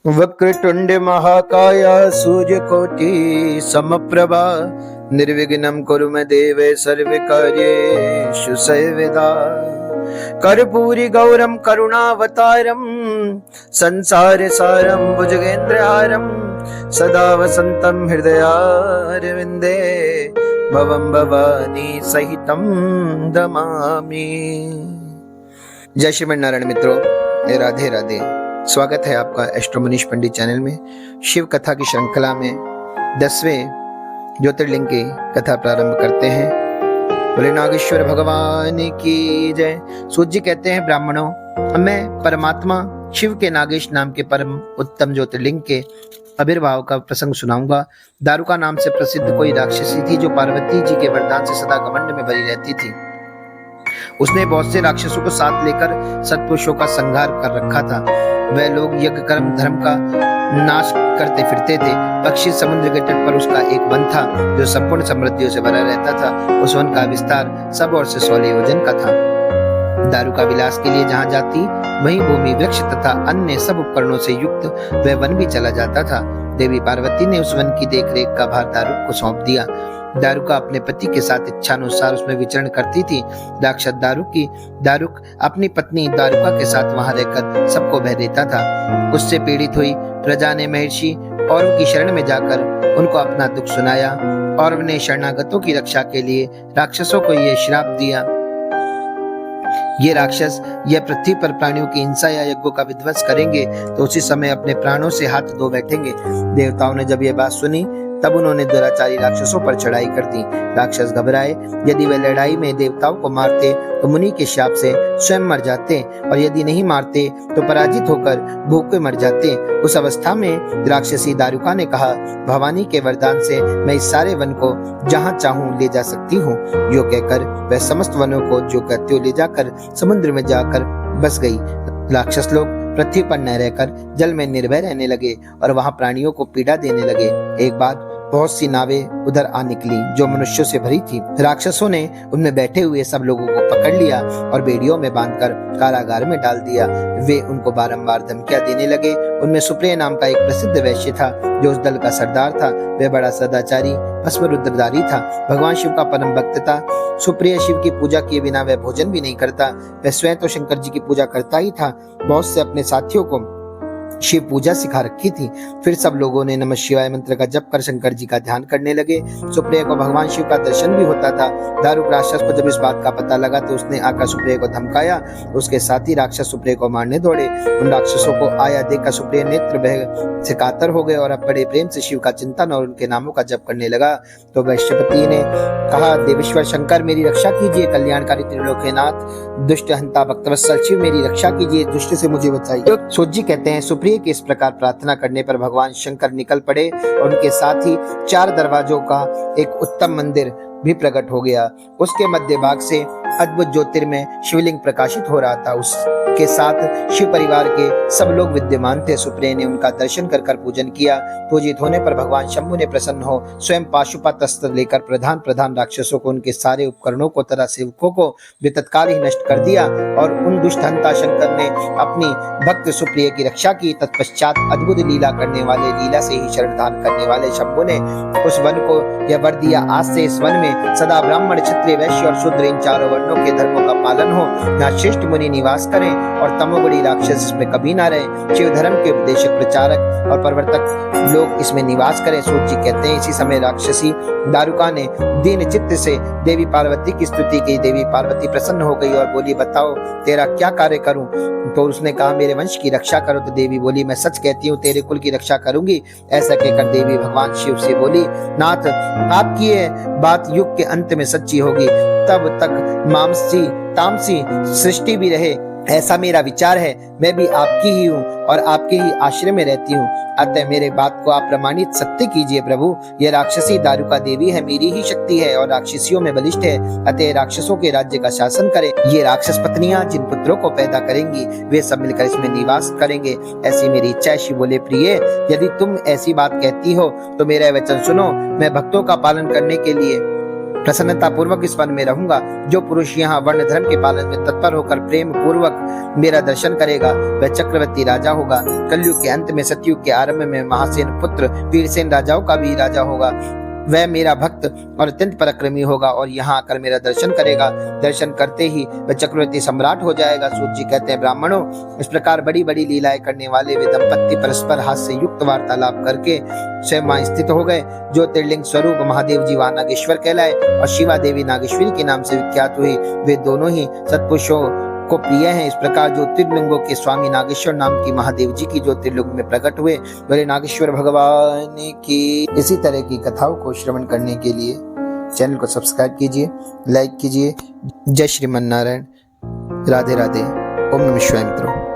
वक्रतुंड महाकाय सूर्यकोटि समप्रभा निर्विघ्नं कुरु मे देव सर्वकार्येषु सर्वदा। कर्पूरी गौरम करुणावतारम संसार सारम भुजगेन्द्रहारम सदा वसंतम हृदयारविंदे भवम भवानी सहितम दमामि। जय श्री नारायण मित्रों, राधे राधे। स्वागत है आपका एस्ट्रो मनीष पंडित चैनल में। शिव कथा की श्रृंखला में 10वें ज्योतिर्लिंग की कथा प्रारंभ करते हैं। बोले नागेश्वर भगवान की जय। सूत जी कहते हैं, ब्राह्मणों, मैं परमात्मा शिव के नागेश नाम के परम उत्तम ज्योतिर्लिंग के आविर्भाव का प्रसंग सुनाऊंगा। दारुका नाम से प्रसिद्ध कोई राक्षसी थी जो पार्वती जी के वरदान से सदा घमंड में भरी रहती थी। उसने बहुत से राक्षसों को साथ लेकर सत्पुरुषों का संहार कर रखा था। वह लोग यज्ञ कर्म धर्म का नाश करते फिरते थे। पक्षी समुद्र के तट पर उसका एक वन था जो संपूर्ण समृद्धियों से भरा रहता था। उस वन का विस्तार सब ओर से 16 योजन का था। दारुका विलास के लिए जहाँ जाती वहीं भूमि, वृक्ष तथा अन्य सब उपकरणों से युक्त वह वन भी चला जाता था। देवी पार्वती ने उस वन की देखरेख का भार दारुक को सौंप दिया। दारुका अपने पति के साथ इच्छानुसार उसमें विचरण करती थी। राक्षस दारुक अपनी पत्नी दारुका के साथ वहां रहकर सबको भय देता था। उससे पीड़ित हुई प्रजा ने महर्षि और उनकी शरण में जाकर उनको अपना दुख सुनाया और उन्हें शरणागतों की रक्षा के लिए राक्षसों को यह श्राप दिया, ये राक्षस यह पृथ्वी पर प्राणियों की हिंसा या यज्ञों का विध्वंस करेंगे तो उसी समय अपने प्राणों से हाथ धो बैठेंगे। देवताओं ने जब यह बात सुनी तब उन्होंने दुराचारी राक्षसों पर चढ़ाई कर दी। राक्षस घबराए। यदि वे लड़ाई में देवताओं को मारते तो मुनि के शाप से स्वयं मर जाते और यदि नहीं मारते तो पराजित होकर भूखे मर जाते। उस अवस्था में राक्षसी दारुका ने कहा, भवानी के वरदान से मैं इस सारे वन को जहाँ चाहूं ले जा सकती हूँ। यो कहकर वह समस्त वनों को जो कहते हो ले जाकर समुद्र में जाकर बस गई। राक्षस लोग पृथ्वी पर न रहकर जल में निर्भय रहने लगे और वहां प्राणियों को पीड़ा देने लगे। एक बार बहुत सी नावें उधर आ निकली जो मनुष्यों से भरी थी। राक्षसों ने उनमें बैठे हुए सब लोगों को पकड़ लिया और बेड़ियों में बांधकर कारागार में डाल दिया। वे उनको बारंबार धमकियां देने लगे। उनमें सुप्रिय नाम का एक प्रसिद्ध वैश्य था जो उस दल का सरदार था। वह बड़ा सदाचारी भस्म रुद्रधारी था। भगवान शिव का परम भक्त था। सुप्रिय शिव की पूजा किए बिना वह भोजन भी नहीं करता। वह स्वयं तो शंकर जी की पूजा करता ही था, बहुत से अपने साथियों को शिव पूजा सिखा रखी थी। फिर सब लोगों ने नमः शिवाय मंत्र का जप कर शंकर जी का ध्यान करने लगे। सुप्रिय को भगवान शिव का दर्शन भी होता था। दारुक राक्षस को जब इस बात का पता लगा तो उसने आकर सुप्रिय को धमकाया। उसके साथ ही राक्षस सुप्रिय को मारने दौड़े। उन राक्षसों को आया देखकर सुप्रिय नेत्र भय से कातर हो गए और अब बड़े प्रेम से शिव का चिंतन और उनके नामों का जप करने लगा। तो वैश्यपति ने कहा, देवेश्वर शंकर मेरी रक्षा कीजिए, कल्याणकारी त्रिलोकनाथ, दुष्ट हंता भक्तवत्सल शिव मेरी रक्षा कीजिए, दुष्ट से मुझे बचाइए। सूत जी कहते हैं, सुप्रिय की इस प्रकार प्रार्थना करने पर भगवान शंकर निकल पड़े और उनके साथ ही 4 दरवाजों का एक उत्तम मंदिर भी प्रकट हो गया। उसके मध्य भाग से अद्भुत ज्योतिर्मय शिवलिंग प्रकाशित हो रहा था। उसके साथ शिव परिवार के सब लोग विद्यमान थे। सुप्रिय ने उनका दर्शन कर पूजन किया। पूजित होने पर भगवान शंभु ने प्रसन्न हो स्वयं पाशुपत अस्त्र लेकर प्रधान राक्षसों को, उनके सारे उपकरणों को तथा सेवकों को वे तत्काल ही नष्ट कर दिया और उन दुष्ट हंता शंकर ने अपनी भक्त सुप्रिय की रक्षा की। तत्पश्चात अद्भुत लीला करने वाले, लीला से ही शरण धारण करने वाले शंभु ने उस वन को यह वर दिया, आज से इस वन में सदा ब्राह्मण, क्षत्रिय, वैश्य और शूद्र इन 4 वर्णों के धर्मों का पालन हो। यहाँ श्रेष्ठ मुनि निवास करें और तमोगुणी राक्षस इसमें कभी ना रहे। शिव धर्म के उपदेशक, प्रचारक और प्रवर्तक लोग इसमें निवास करें। सूत जी कहते हैं, इसी समय राक्षसी दारुका ने दीन चित्त से देवी पार्वती की स्तुति की। देवी पार्वती प्रसन्न हो गई और बोली, बताओ तेरा क्या कार्य करूं? तो उसने कहा, मेरे वंश की रक्षा करो। तो देवी बोली, मैं सच कहती हूँ, तेरे कुल की रक्षा करूंगी। ऐसा कहकर देवी भगवान शिव से बोली, नाथ आपकी ये बात युग के अंत में सच्ची होगी, तब तक मामसी तामसी सृष्टि भी रहे, ऐसा मेरा विचार है। मैं भी आपकी ही हूँ और आपके ही आश्रय में रहती हूँ, अतः मेरे बात को आप प्रमाणित सत्य कीजिए प्रभु। यह राक्षसी दारुका देवी है, मेरी ही शक्ति है और राक्षसियों में बलिष्ठ है, अतः राक्षसों के राज्य का शासन करे। ये राक्षस पत्नियां जिन पुत्रों को पैदा करेंगी वे सब मिलकर इसमें निवास करेंगे, ऐसी मेरी इच्छा है। शिव बोले, प्रिय यदि तुम ऐसी बात कहती हो तो मेरा वचन सुनो। मैं भक्तों का पालन करने के लिए प्रसन्नता पूर्वक इस वन में रहूंगा। जो पुरुष यहाँ वर्ण धर्म के पालन में तत्पर होकर प्रेम पूर्वक मेरा दर्शन करेगा वह चक्रवर्ती राजा होगा। कलयुग के अंत में सतयुग के आरंभ में महासेन पुत्र वीरसेन राजाओं का भी राजा होगा। वह मेरा भक्त और अत्यंत पराक्रमी होगा और यहाँ आकर मेरा दर्शन करेगा। दर्शन करते ही वह चक्रवर्ती सम्राट हो जाएगा। सूत जी कहते हैं, ब्राह्मणों, इस प्रकार बड़ी बड़ी लीलाएं करने वाले वे दंपत्ति परस्पर हास्य युक्त वार्तालाप करके स्वयं वहां स्थित हो गए। जो त्रिलिंग स्वरूप महादेव जी वहां नागेश्वर कहलाए और शिवा देवी नागेश्वरी के नाम से विख्यात हुई। वे दोनों ही सत्पुरुषों को प्रिय हैं। इस प्रकार जो त्रिलिंगों के स्वामी नागेश्वर नाम की महादेव जी की जो त्रिलिंग में प्रकट हुए, बोले नागेश्वर भगवान की। इसी तरह की कथाओं को श्रवण करने के लिए चैनल को सब्सक्राइब कीजिए, लाइक कीजिए। जय श्रीमन नारायण। राधे राधे। ओम नमः शिवाय मित्रों।